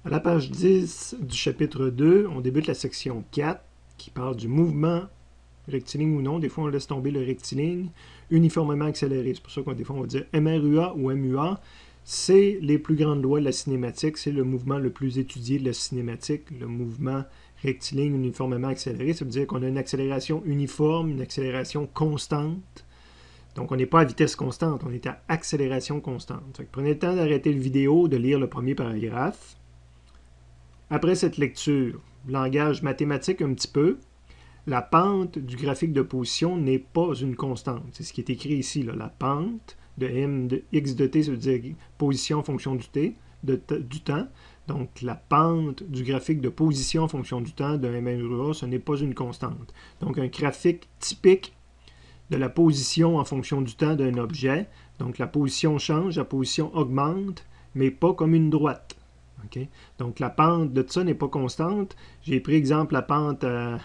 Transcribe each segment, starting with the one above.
À la page 10 du chapitre 2, on débute la section 4 qui parle du mouvement rectiligne ou non. Des fois, on laisse tomber le rectiligne uniformément accéléré. C'est pour ça qu'on des fois, on va dire MRUA ou MUA. C'est les plus grandes lois de la cinématique. C'est le mouvement le plus étudié de la cinématique, le mouvement rectiligne uniformément accéléré. Ça veut dire qu'on a une accélération uniforme, une accélération constante. Donc, on n'est pas à vitesse constante, on est à accélération constante. Fait que prenez le temps d'arrêter la vidéo, de lire le premier paragraphe. Après cette lecture, langage mathématique un petit peu, la pente du graphique de position n'est pas une constante. C'est ce qui est écrit ici. Là. La pente de m de x de t, ça veut dire position en fonction du temps. Donc, la pente du graphique de position en fonction du temps d'un MRUA, ce n'est pas une constante. Donc, un graphique typique de la position en fonction du temps d'un objet. Donc, la position change, la position augmente, mais pas comme une droite. Okay? Donc, la pente de ça n'est pas constante. J'ai pris exemple la pente à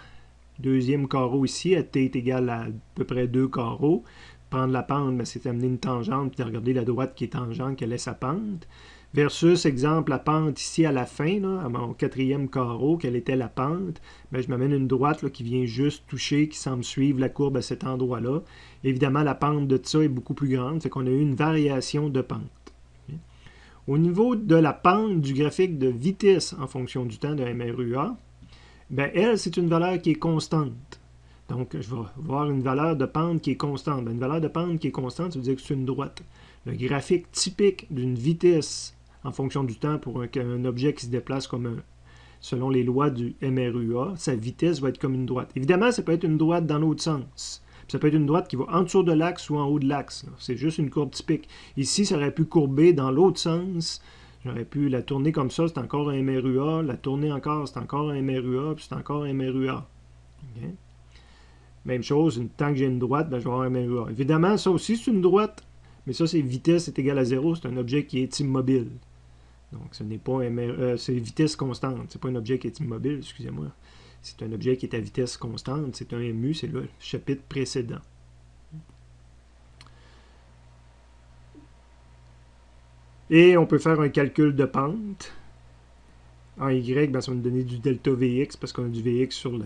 deuxième carreau ici, à t est égal à peu près 2 carreaux. Prendre la pente, c'est amener une tangente, puis regarder la droite qui est tangente, quelle est sa pente. Versus, exemple, la pente ici à la fin, là, à mon quatrième carreau, quelle était la pente. Bien, je m'amène une droite là, qui vient juste toucher, qui semble suivre la courbe à cet endroit-là. Évidemment, la pente de ça est beaucoup plus grande, fait qu'on a eu une variation de pente. Au niveau de la pente du graphique de vitesse en fonction du temps de MRUA, bien, elle, c'est une valeur qui est constante. Donc, je vais voir une valeur de pente qui est constante. Bien, une valeur de pente qui est constante, ça veut dire que c'est une droite. Le graphique typique d'une vitesse en fonction du temps pour un objet qui se déplace comme selon les lois du MRUA, sa vitesse va être comme une droite. Évidemment, ça peut être une droite dans l'autre sens. Ça peut être une droite qui va en dessous de l'axe ou en haut de l'axe. C'est juste une courbe typique. Ici, ça aurait pu courber dans l'autre sens. J'aurais pu la tourner comme ça, c'est encore un MRUA. La tourner encore, c'est encore un MRUA, puis c'est encore un MRUA. Okay? Même chose, tant que j'ai une droite, ben, je vais avoir un MRUA. Évidemment, ça aussi, c'est une droite. Mais ça, c'est vitesse est égal à 0. C'est un objet qui est immobile. Donc, ce n'est pas un c'est vitesse constante. Ce n'est pas un objet qui est immobile, excusez-moi. C'est un objet qui est à vitesse constante. C'est un MU, c'est le chapitre précédent. Et on peut faire un calcul de pente. En Y, ben, ça va nous donner du delta Vx parce qu'on a du Vx sur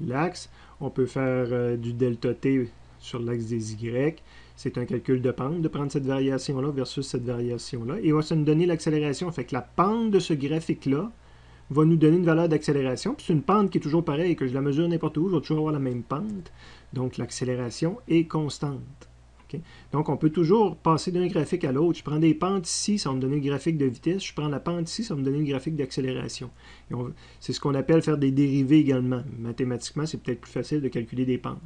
l'axe. On peut faire du delta T sur l'axe des Y. C'est un calcul de pente de prendre cette variation-là versus cette variation-là. Et ça va nous donner l'accélération. Fait que la pente de ce graphique-là va nous donner une valeur d'accélération. Puis c'est une pente qui est toujours pareille, que je la mesure n'importe où, je vais toujours avoir la même pente. Donc l'accélération est constante. Okay? Donc on peut toujours passer d'un graphique à l'autre. Je prends des pentes ici, ça va me donner le graphique de vitesse. Je prends la pente ici, ça va me donner le graphique d'accélération. C'est ce qu'on appelle faire des dérivés également. Mathématiquement, c'est peut-être plus facile de calculer des pentes.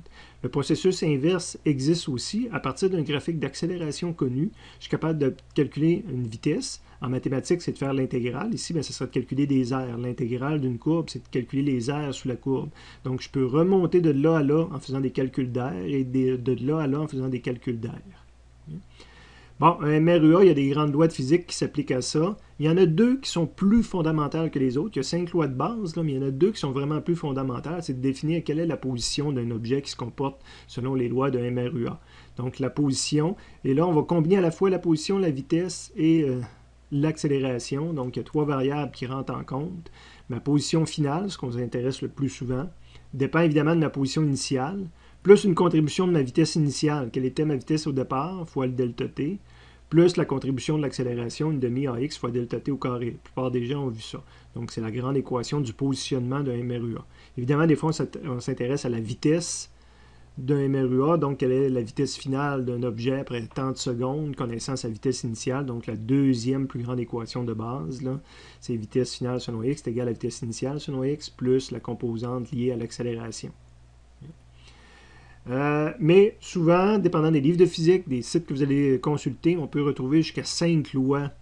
Le processus inverse existe aussi. À partir d'un graphique d'accélération connu, je suis capable de calculer une vitesse. En mathématiques, c'est de faire l'intégrale. Ici, bien, ce serait de calculer des aires. L'intégrale d'une courbe, c'est de calculer les aires sous la courbe. Donc, je peux remonter de là à là en faisant des calculs d'air et de là à là en faisant des calculs d'air. Bon, un MRUA, il y a des grandes lois de physique qui s'appliquent à ça. Il y en a deux qui sont plus fondamentales que les autres. Il y a 5 lois de base, là, mais il y en a deux qui sont vraiment plus fondamentales. C'est de définir quelle est la position d'un objet qui se comporte selon les lois d'un MRUA. Donc, la position. Et là, on va combiner à la fois la position, la vitesse et l'accélération. Donc, il y a 3 variables qui rentrent en compte. Ma position finale, ce qu'on nous intéresse le plus souvent, dépend évidemment de ma position initiale, plus une contribution de ma vitesse initiale, quelle était ma vitesse au départ, fois le delta t, plus la contribution de l'accélération, une demi-AX fois delta t au carré. La plupart des gens ont vu ça. Donc, c'est la grande équation du positionnement d'un MRUA. Évidemment, des fois, on s'intéresse à la vitesse d'un MRUA, donc quelle est la vitesse finale d'un objet après tant de secondes, connaissant sa vitesse initiale, donc la deuxième plus grande équation de base, c'est vitesse finale selon x est égale à la vitesse initiale selon x plus la composante liée à l'accélération. Mais souvent, dépendant des livres de physique, des sites que vous allez consulter, on peut retrouver jusqu'à 5 lois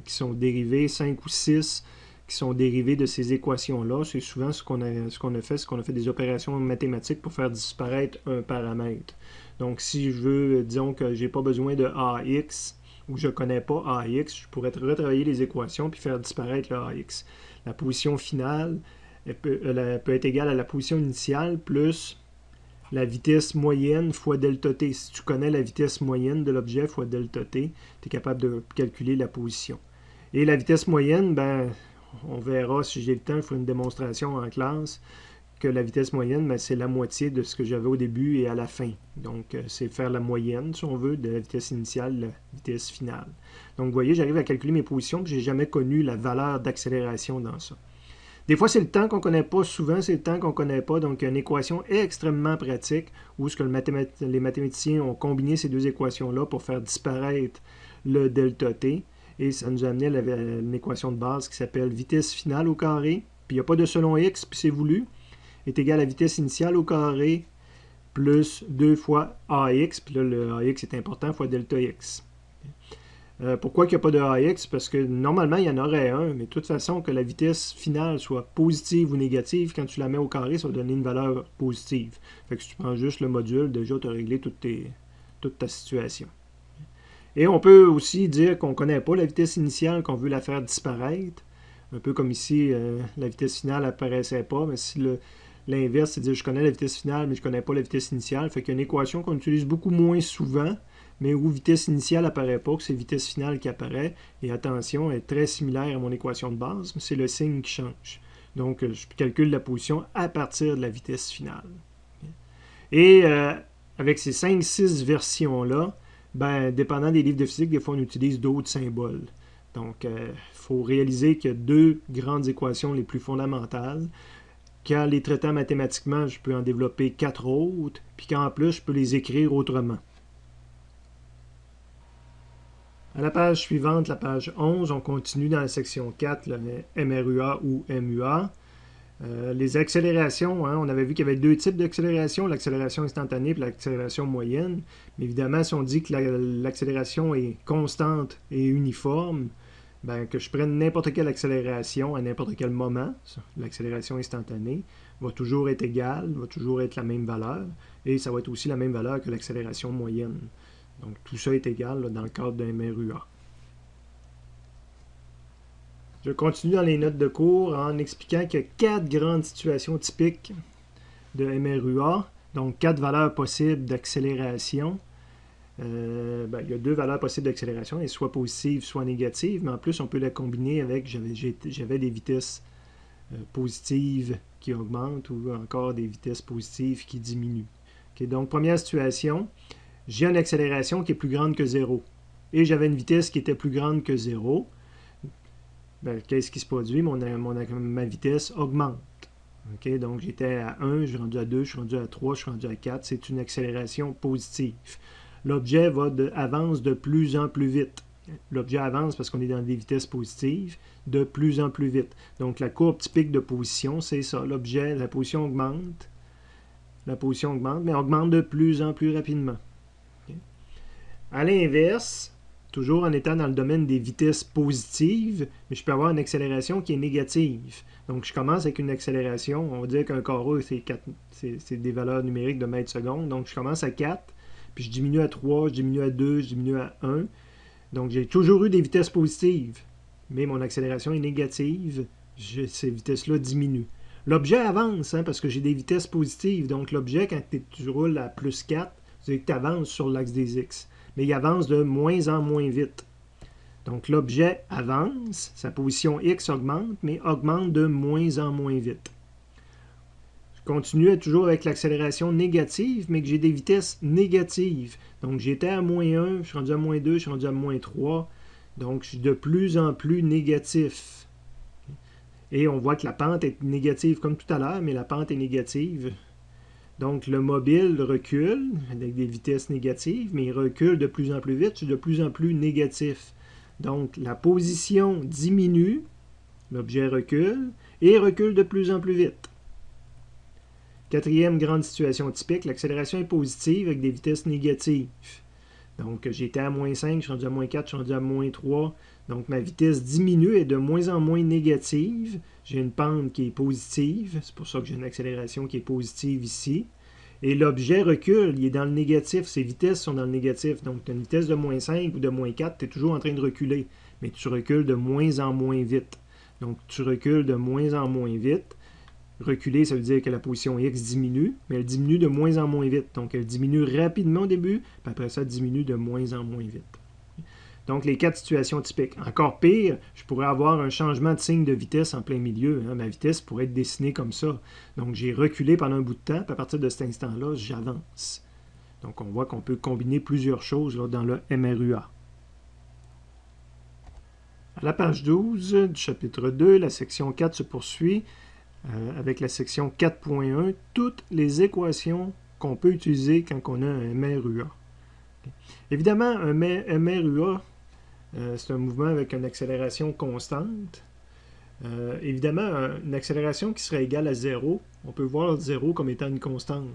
qui sont dérivées, 5 ou 6 qui sont dérivées de ces équations-là. C'est souvent ce qu'on a fait des opérations mathématiques pour faire disparaître un paramètre. Donc, si je veux, disons que je n'ai pas besoin de AX, ou je ne connais pas AX, je pourrais retravailler les équations puis faire disparaître le AX. La position finale elle peut être égale à la position initiale plus la vitesse moyenne fois delta t. Si tu connais la vitesse moyenne de l'objet fois delta t, tu es capable de calculer la position. Et la vitesse moyenne, ben, on verra si j'ai le temps, il faut une démonstration en classe, que la vitesse moyenne, ben, c'est la moitié de ce que j'avais au début et à la fin. Donc, c'est faire la moyenne, si on veut, de la vitesse initiale, la vitesse finale. Donc, vous voyez, j'arrive à calculer mes positions, puis je n'ai jamais connu la valeur d'accélération dans ça. Des fois, c'est le temps qu'on ne connaît pas. Souvent, c'est le temps qu'on ne connaît pas. Donc, il y a une équation extrêmement pratique où ce que les mathématiciens ont combiné ces deux équations-là pour faire disparaître le delta t. Et ça nous a amené à une équation de base qui s'appelle vitesse finale au carré. Puis, il n'y a pas de selon x, puis c'est voulu, est égal à vitesse initiale au carré plus 2 fois ax. Puis là, le ax est important, fois delta x. Pourquoi il n'y a pas de AX? Parce que normalement, il y en aurait un, mais de toute façon, que la vitesse finale soit positive ou négative, quand tu la mets au carré, ça va donner une valeur positive. Fait que si tu prends juste le module, déjà, tu as réglé toute ta situation. Et on peut aussi dire qu'on ne connaît pas la vitesse initiale, qu'on veut la faire disparaître. Un peu comme ici, la vitesse finale n'apparaissait pas, mais si l'inverse, c'est dire je connais la vitesse finale, mais je ne connais pas la vitesse initiale. Fait qu'il y a une équation qu'on utilise beaucoup moins souvent, mais où vitesse initiale n'apparaît pas, que c'est vitesse finale qui apparaît. Et attention, elle est très similaire à mon équation de base, mais c'est le signe qui change. Donc, je calcule la position à partir de la vitesse finale. Et avec ces 5-6 versions-là, ben, dépendant des livres de physique, des fois, on utilise d'autres symboles. Donc, il faut réaliser qu'il y a deux grandes équations les plus fondamentales. Qu'en les traitant mathématiquement, je peux en développer 4 autres, puis qu'en plus, je peux les écrire autrement. À la page suivante, la page 11, on continue dans la section 4, le MRUA ou MUA. Les accélérations, hein, on avait vu qu'il y avait deux types d'accélération, l'accélération instantanée et l'accélération moyenne. Mais évidemment, si on dit que l'accélération est constante et uniforme, ben, que je prenne n'importe quelle accélération à n'importe quel moment, l'accélération instantanée va toujours être égale, va toujours être la même valeur, et ça va être aussi la même valeur que l'accélération moyenne. Donc, tout ça est égal là, dans le cadre d'un MRUA. Je continue dans les notes de cours en expliquant qu'il y a 4 grandes situations typiques de MRUA, donc 4 valeurs possibles d'accélération. Il y a 2 valeurs possibles d'accélération, soit positives, soit négatives, mais en plus, on peut la combiner avec, j'avais des vitesses positives qui augmentent ou encore des vitesses positives qui diminuent. Okay, donc, première situation, j'ai une accélération qui est plus grande que 0. Et j'avais une vitesse qui était plus grande que 0. Ben, qu'est-ce qui se produit? Ma vitesse augmente. Okay? Donc, j'étais à 1, je suis rendu à 2, je suis rendu à 3, je suis rendu à 4. C'est une accélération positive. L'objet avance de plus en plus vite. L'objet avance parce qu'on est dans des vitesses positives, de plus en plus vite. Donc, la courbe typique de position, c'est ça. L'objet, la position augmente, mais augmente de plus en plus rapidement. À l'inverse, toujours en étant dans le domaine des vitesses positives, mais je peux avoir une accélération qui est négative. Donc, je commence avec une accélération, on va dire qu'un carreau, c'est des valeurs numériques de mètres secondes. Donc, je commence à 4, puis je diminue à 3, je diminue à 2, je diminue à 1. Donc, j'ai toujours eu des vitesses positives, mais mon accélération est négative. Ces vitesses-là diminuent. L'objet avance, hein, parce que j'ai des vitesses positives. Donc, l'objet, quand tu roules à plus 4, c'est que tu avances sur l'axe des X. Mais il avance de moins en moins vite. Donc, l'objet avance, sa position X augmente, mais augmente de moins en moins vite. Je continue toujours avec l'accélération négative, mais que j'ai des vitesses négatives. Donc, j'étais à moins 1, je suis rendu à moins 2, je suis rendu à moins 3. Donc, je suis de plus en plus négatif. Et on voit que la pente est négative comme tout à l'heure, mais la pente est négative. Donc, le mobile recule avec des vitesses négatives, mais il recule de plus en plus vite, c'est de plus en plus négatif. Donc, la position diminue, l'objet recule, et recule de plus en plus vite. Quatrième grande situation typique, l'accélération est positive avec des vitesses négatives. Donc, j'étais à moins 5, je suis rendu à moins 4, je suis rendu à moins 3. Donc, ma vitesse diminue et est de moins en moins négative. J'ai une pente qui est positive. C'est pour ça que j'ai une accélération qui est positive ici. Et l'objet recule, il est dans le négatif. Ses vitesses sont dans le négatif. Donc, tu as une vitesse de moins 5 ou de moins 4, tu es toujours en train de reculer. Mais tu recules de moins en moins vite. Donc, tu recules de moins en moins vite. Reculer, ça veut dire que la position X diminue, mais elle diminue de moins en moins vite. Donc, elle diminue rapidement au début, puis après ça, elle diminue de moins en moins vite. Donc, les 4 situations typiques. Encore pire, je pourrais avoir un changement de signe de vitesse en plein milieu. Hein. Ma vitesse pourrait être dessinée comme ça. Donc, j'ai reculé pendant un bout de temps, puis à partir de cet instant-là, j'avance. Donc, on voit qu'on peut combiner plusieurs choses là, dans le MRUA. À la page 12 du chapitre 2, la section 4 se poursuit avec la section 4.1, toutes les équations qu'on peut utiliser quand on a un MRUA. Okay. Évidemment, un MRUA, c'est un mouvement avec une accélération constante. Évidemment, une accélération qui serait égale à 0, on peut voir 0 comme étant une constante.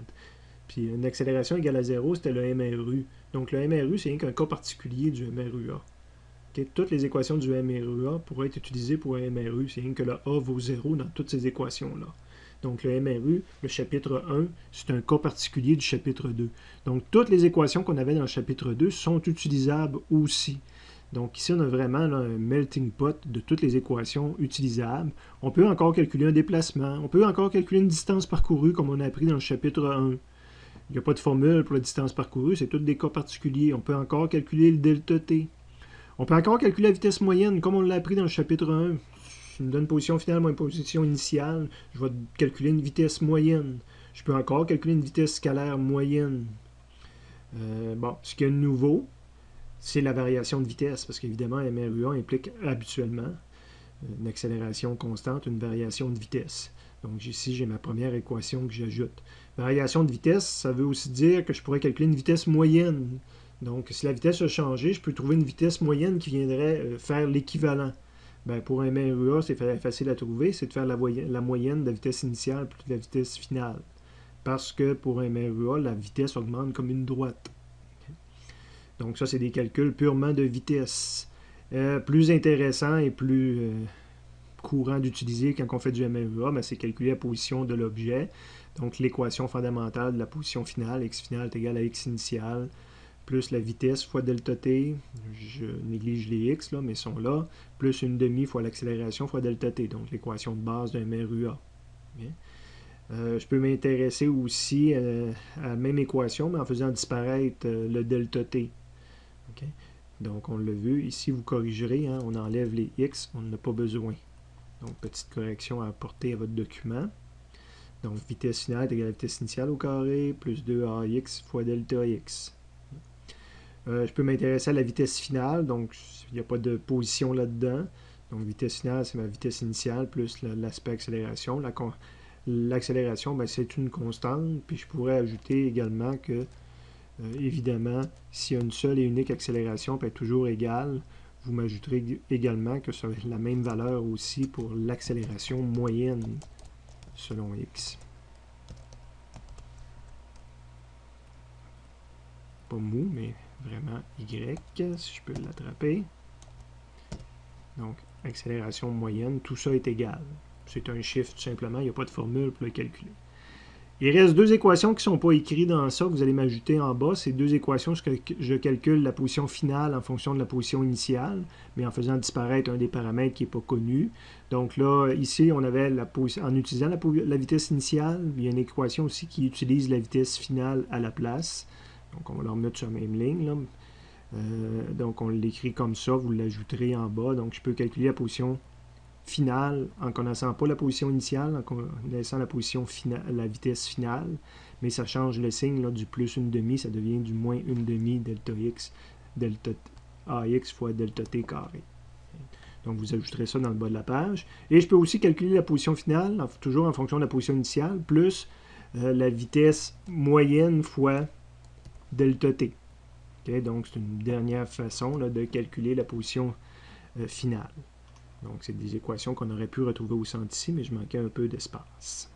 Puis une accélération égale à 0, c'était le MRU. Donc le MRU, c'est rien qu'un cas particulier du MRUA. Okay? Toutes les équations du MRUA pourraient être utilisées pour un MRU. C'est rien que le A vaut 0 dans toutes ces équations-là. Donc le MRU, le chapitre 1, c'est un cas particulier du chapitre 2. Donc toutes les équations qu'on avait dans le chapitre 2 sont utilisables aussi. Donc ici, on a vraiment là, un melting pot de toutes les équations utilisables. On peut encore calculer un déplacement. On peut encore calculer une distance parcourue comme on a appris dans le chapitre 1. Il n'y a pas de formule pour la distance parcourue, c'est tous des cas particuliers. On peut encore calculer le delta T. On peut encore calculer la vitesse moyenne, comme on l'a appris dans le chapitre 1. Je me donne une position finale, moins une position initiale. Je vais calculer une vitesse moyenne. Je peux encore calculer une vitesse scalaire moyenne. Bon, ce qu'il y a de nouveau, c'est la variation de vitesse, parce qu'évidemment, MRUA implique habituellement une accélération constante, une variation de vitesse. Donc ici, j'ai ma première équation que j'ajoute. Variation de vitesse, ça veut aussi dire que je pourrais calculer une vitesse moyenne. Donc, si la vitesse a changé, je peux trouver une vitesse moyenne qui viendrait faire l'équivalent. Ben, pour un MRUA, c'est facile à trouver, c'est de faire la moyenne de la vitesse initiale plus de la vitesse finale. Parce que pour un MRUA, la vitesse augmente comme une droite. Donc ça, c'est des calculs purement de vitesse. Plus intéressant et plus courant d'utiliser quand on fait du MRUA, ben, c'est calculer la position de l'objet. Donc l'équation fondamentale de la position finale, x finale est égal à x initiale, plus la vitesse fois delta t, je néglige les x, là, mais ils sont là, plus une demi fois l'accélération fois delta t, donc l'équation de base d'un MRUA. Je peux m'intéresser aussi à la même équation, mais en faisant disparaître le delta t. Okay? Donc on l'a vu, ici vous corrigerez, hein, on enlève les x, on n'en a pas besoin. Donc petite correction à apporter à votre document. Donc vitesse finale est égale à vitesse initiale au carré, plus 2ax fois delta x. Je peux m'intéresser à la vitesse finale, donc il n'y a pas de position là-dedans. Donc vitesse finale, c'est ma vitesse initiale plus l'aspect accélération. L'accélération, ben, c'est une constante. Puis je pourrais ajouter également que, évidemment, s'il y a une seule et unique accélération peut être toujours égale, vous m'ajouterez également que ça va être la même valeur aussi pour l'accélération moyenne selon x. Pas mou, mais vraiment y, si je peux l'attraper. Donc, accélération moyenne, tout ça est égal. C'est un chiffre tout simplement, il n'y a pas de formule pour le calculer. Il reste deux équations qui ne sont pas écrites dans ça, que vous allez m'ajouter en bas. Ces deux équations, je calcule la position finale en fonction de la position initiale, mais en faisant disparaître un des paramètres qui n'est pas connu. Donc là, ici, on avait en utilisant la vitesse initiale, il y a une équation aussi qui utilise la vitesse finale à la place. Donc on va la remettre sur la même ligne, là. Donc on l'écrit comme ça, vous l'ajouterez en bas. Donc je peux calculer la position finale en ne connaissant pas la position initiale, en connaissant la position finale, la vitesse finale, mais ça change le signe là, du plus une demi, ça devient du moins une demi delta x, delta ax fois delta t carré. Donc vous ajouterez ça dans le bas de la page. Et je peux aussi calculer la position finale, toujours en fonction de la position initiale, plus la vitesse moyenne fois delta t. Okay? Donc c'est une dernière façon là, de calculer la position finale. Donc, c'est des équations qu'on aurait pu retrouver au centre ici, mais je manquais un peu d'espace.